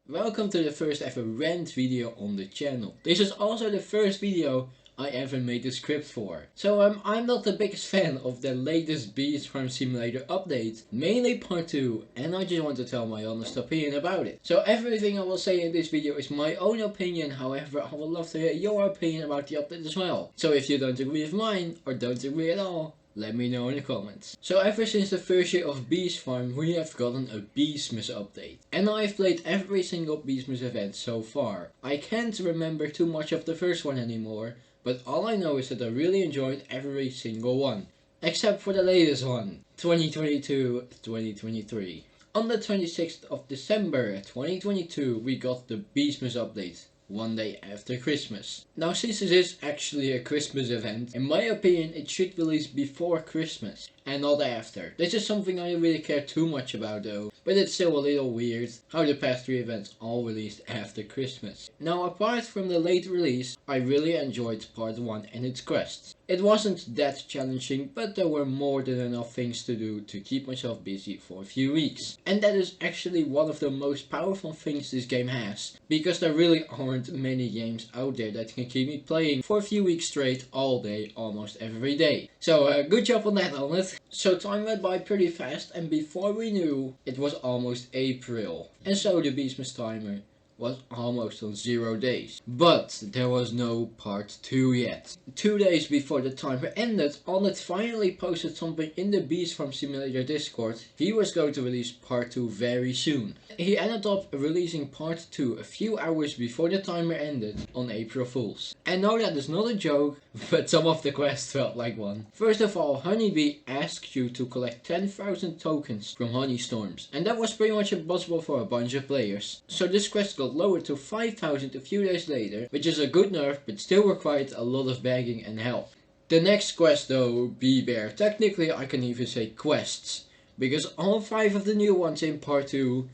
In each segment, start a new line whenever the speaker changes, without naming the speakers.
Welcome to the first ever rant video on the channel. This is also the first video I ever made a script for. So I'm not the biggest fan of the latest Bee Swarm Simulator update, mainly part 2, and I just want to tell my honest opinion about it. So everything I will say in this video is my own opinion, however I would love to hear your opinion about the update as well. So if you don't agree with mine, or don't agree at all, let me know in the comments. So ever since the first year of Bee Swarm, we have gotten a Beesmas update. And I've played every single Beesmas event so far. I can't remember too much of the first one anymore, but all I know is that I really enjoyed every single one. Except for the latest one, 2022-2023. On the 26th of December 2022, we got the Beesmas update. One day after Christmas. Now since this is actually a Christmas event, in my opinion it should release before Christmas and not after. This is something I don't really care too much about though, but it's still a little weird how the past 3 events all released after Christmas. Now apart from the late release, I really enjoyed part 1 and its quests. It wasn't that challenging, but there were more than enough things to do to keep myself busy for a few weeks. And that is actually one of the most powerful things this game has, because there really aren't many games out there that can keep me playing for a few weeks straight all day, almost every day. So good job on that, Honest. So time went by pretty fast, and before we knew, it was almost April. And so the Beesmas timer was almost on 0 days. But there was no part 2 yet. 2 days before the timer ended, Onnet finally posted something in the Bee Swarm Simulator Discord. He was going to release part 2 very soon. He ended up releasing part 2 a few hours before the timer ended on April Fools. And no, that is not a joke, but some of the quests felt like one. First of all, Honeybee asked you to collect 10,000 tokens from honey storms, and that was pretty much impossible for a bunch of players. So this quest got lowered to 5,000 a few days later, which is a good nerf, but still required a lot of begging and help. The next quest though, Bee Bear, technically I can even say quests, because all 5 of the new ones in part 2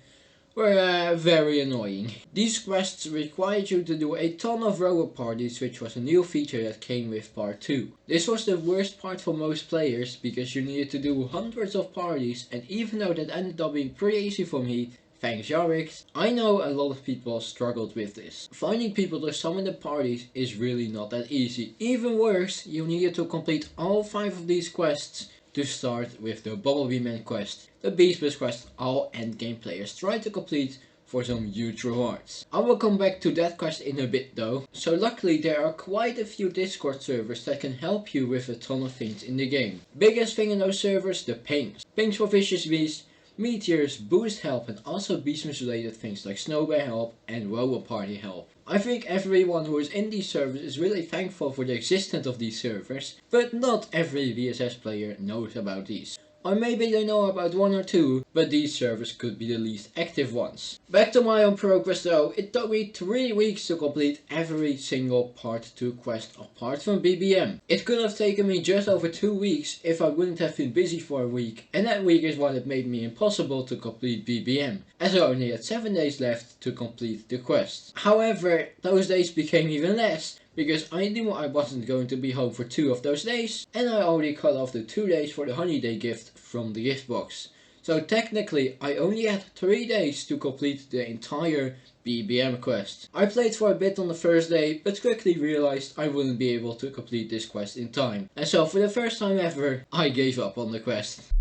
were very annoying. These quests required you to do a ton of robot parties, which was a new feature that came with part 2. This was the worst part for most players, because you needed to do hundreds of parties, and even though that ended up being pretty easy for me, thanks Jarek, I know a lot of people struggled with this. Finding people to summon the parties is really not that easy. Even worse, you needed to complete all 5 of these quests to start with the Bumblebee Man quest. The Beesmas quest all endgame players try to complete for some huge rewards. I will come back to that quest in a bit though. So luckily there are quite a few Discord servers that can help you with a ton of things in the game. Biggest thing in those servers, the pings. Pings for vicious bees, meteors, boost help, and also Beesmas related things like snowbear help and robot party help. I think everyone who is in these servers is really thankful for the existence of these servers, but not every VSS player knows about these. Or maybe they know about 1 or 2, but these servers could be the least active ones. Back to my own progress though, it took me 3 weeks to complete every single part 2 quest apart from BBM. It could have taken me just over 2 weeks if I wouldn't have been busy for a week, and that week is what it made me impossible to complete BBM, as I only had 7 days left to complete the quest. However, those days became even less, because I knew I wasn't going to be home for 2 of those days, and I already cut off the 2 days for the holiday gift from the gift box. So technically I only had 3 days to complete the entire BBM quest. I played for a bit on the first day, but quickly realized I wouldn't be able to complete this quest in time. And so for the first time ever, I gave up on the quest.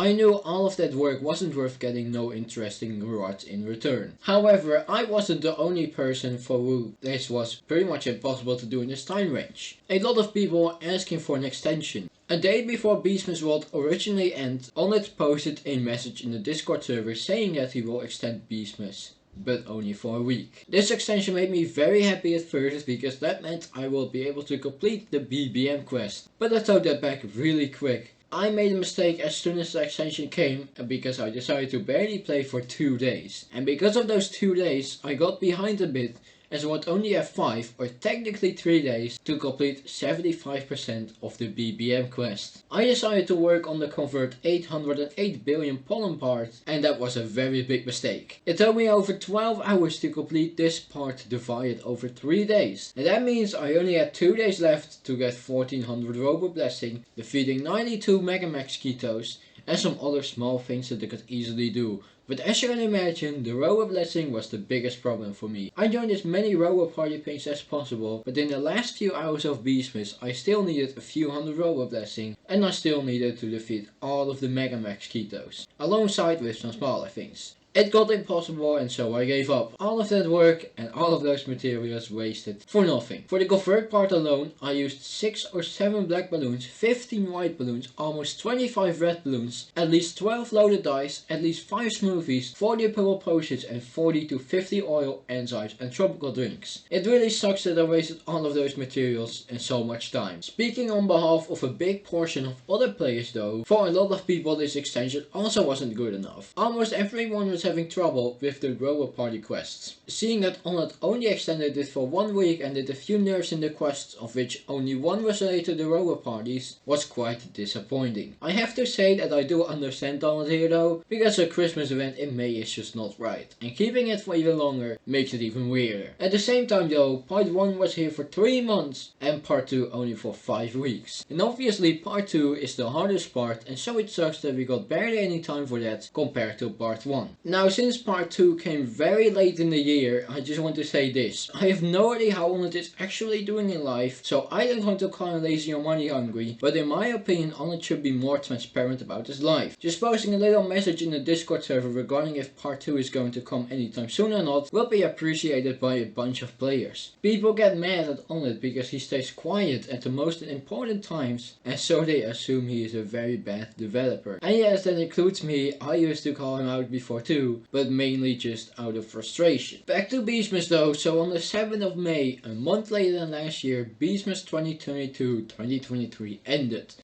I knew all of that work wasn't worth getting no interesting rewards in return. However, I wasn't the only person for who this was pretty much impossible to do in this time range. A lot of people were asking for an extension. A day before Beesmas would originally end, Onnet posted a message in the Discord server saying that he will extend Beesmas, but only for a week. This extension made me very happy at first, because that meant I will be able to complete the BBM quest. But I took that back really quick. I made a mistake as soon as the extension came, because I decided to barely play for 2 days. And because of those 2 days, I got behind a bit, as I would only have 5 or technically 3 days to complete 75% of the BBM quest. I decided to work on the convert 808 billion pollen part, and that was a very big mistake. It took me over 12 hours to complete this part divided over 3 days. And that means I only had 2 days left to get 1400 Robo Blessing, defeating 92 Mega Max Ketos, and some other small things that they could easily do. But as you can imagine, the robo blessing was the biggest problem for me. I joined as many robo party pings as possible, but in the last few hours of Beesmas, I still needed a few hundred robo blessing, and I still needed to defeat all of the Mega Max Ketos, alongside with some smaller things. It got impossible, and so I gave up. All of that work and all of those materials wasted for nothing. For the convert part alone, I used 6 or 7 black balloons, 15 white balloons, almost 25 red balloons, at least 12 loaded dice, at least 5 smoothies, 40 purple potions, and 40 to 50 oil, enzymes, and tropical drinks. It really sucks that I wasted all of those materials and so much time. Speaking on behalf of a big portion of other players though, for a lot of people this extension also wasn't good enough. Almost everyone was having trouble with the robo party quests. Seeing that Onnet only extended it for 1 week and did a few nerfs in the quests, of which only one was related to the robo parties, was quite disappointing. I have to say that I do understand Onnet here though, because a Christmas event in May is just not right, and keeping it for even longer makes it even weirder. At the same time though, part 1 was here for 3 months and part 2 only for 5 weeks. And obviously part 2 is the hardest part, and so it sucks that we got barely any time for that compared to part 1. Now since part 2 came very late in the year, I just want to say this. I have no idea how Onnet is actually doing in life, so I don't want to call him lazy or money hungry, but in my opinion Onnet should be more transparent about his life. Just posting a little message in the Discord server regarding if part 2 is going to come anytime soon or not will be appreciated by a bunch of players. People get mad at Onnet because he stays quiet at the most important times, and so they assume he is a very bad developer. And yes, that includes me. I used to call him out before too, but mainly just out of frustration. Back to Beesmas though, so on the 7th of May, a month later than last year, Beesmas 2022-2023 ended.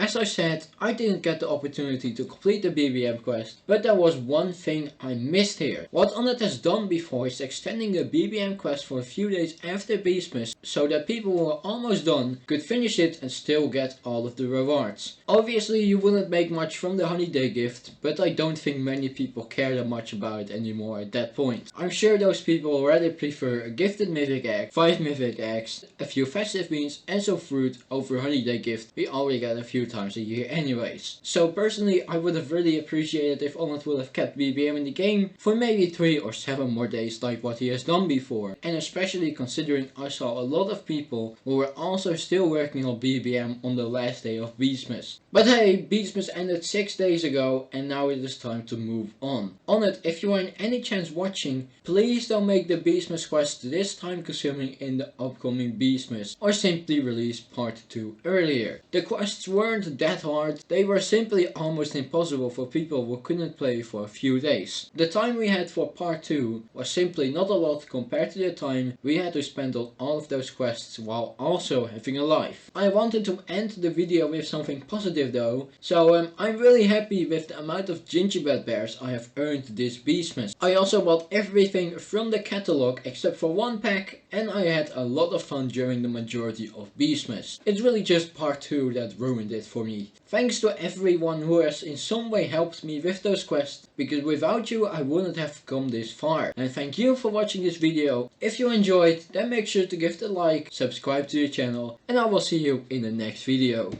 As I said, I didn't get the opportunity to complete the BBM quest, but there was one thing I missed here. What Onnet has done before is extending the BBM quest for a few days after Beesmas, so that people who are almost done could finish it and still get all of the rewards. Obviously you wouldn't make much from the holiday gift, but I don't think many people care that much about it anymore at that point. I'm sure those people already prefer a gifted mythic egg, 5 mythic eggs, a few festive beans and some fruit over a holiday gift we already get a few times a year anyways. So personally I would have really appreciated if Onnet would have kept BBM in the game for maybe 3 or 7 more days like what he has done before, and especially considering I saw a lot of people who were also still working on BBM on the last day of Beesmas. But hey, Beesmas ended 6 days ago and now it is time to move on. Onnet, if you are in any chance watching, please don't make the Beesmas quest this time consuming in the upcoming Beesmas, or simply release part 2 earlier. The quests weren't that hard, they were simply almost impossible for people who couldn't play for a few days. The time we had for part 2 was simply not a lot compared to the time we had to spend on all of those quests while also having a life. I wanted to end the video with something positive though, so I'm really happy with the amount of gingerbread bears I have earned this Beesmas. I also bought everything from the catalog except for 1 pack, and I had a lot of fun during the majority of Beesmas. It's really just part 2 that ruined it for me. Thanks to everyone who has in some way helped me with those quests, because without you I wouldn't have come this far. And thank you for watching this video. If you enjoyed, then make sure to give it a like, subscribe to the channel, and I will see you in the next video.